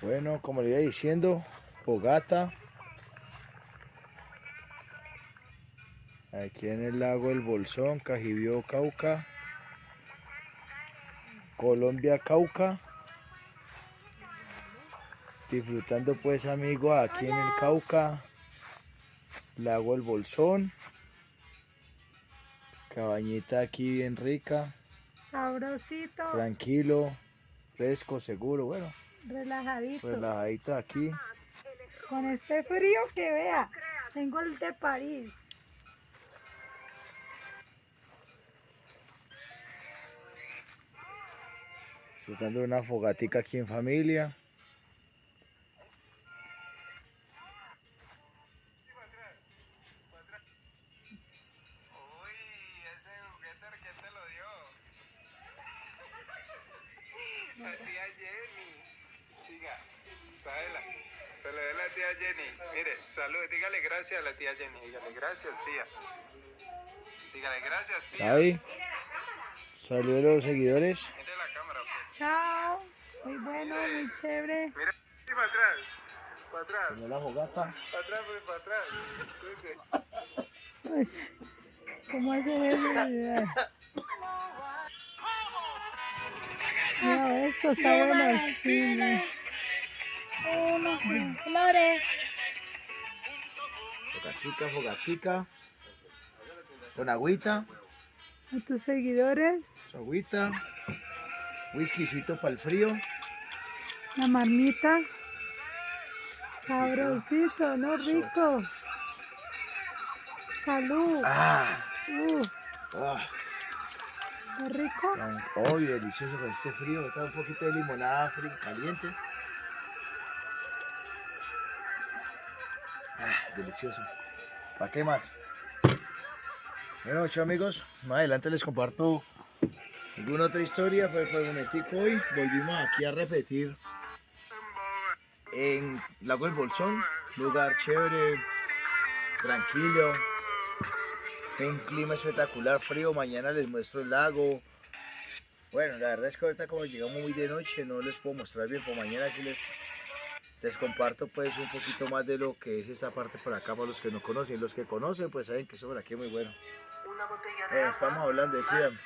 Bueno, como le iba diciendo, fogata. Aquí en el lago El Bolsón, Cajibío, Cauca. Colombia, Cauca. Disfrutando pues amigos aquí en el Cauca. Lago El Bolsón. Cabañita aquí bien rica. Sabrosito. Tranquilo, fresco, seguro, bueno. Relajaditos. Relajadita aquí. Con este frío que vea. Tengo el de París. Disfrutando de una fogatica aquí en familia. La tía Jenny. Diga, Saela. Se le ve la tía Jenny. Mire, salud. Dígale gracias a la tía Jenny. Dígale gracias, tía. Dígale gracias, tía. Ahí. Saludos a los seguidores. Mire la cámara, pues. Chao. Muy bueno, Mire. muy chévere. Mira, y para atrás. Para atrás. Como la fogata. Para atrás, pues, para atrás. Entonces. Pues, ¿cómo hacer eso? No, eso está bueno. Sí, Fogatica, fogatica. Con agüita. a tus seguidores, Su agüita. Whiskycito para el frío. la marmita. Sabrosito, ¿no? Rico. Salud. Ah. Qué rico. Hoy delicioso con este frío. Está un poquito de limonada fría, caliente. Delicioso. ¿Para qué más? Bueno, chao amigos. Más adelante les comparto alguna otra historia, pero por el momentico hoy volvimos aquí a repetir en Lago El Bolsón, lugar chévere, tranquilo, un clima espectacular, frío. Mañana les muestro el lago. Bueno, la verdad es que ahorita como llegamos muy de noche no les puedo mostrar bien, por mañana sí les comparto pues un poquito más de lo que es esta parte por acá para los que no conocen. Los que conocen pues saben que eso por aquí es muy bueno. Estamos hablando de cuidan.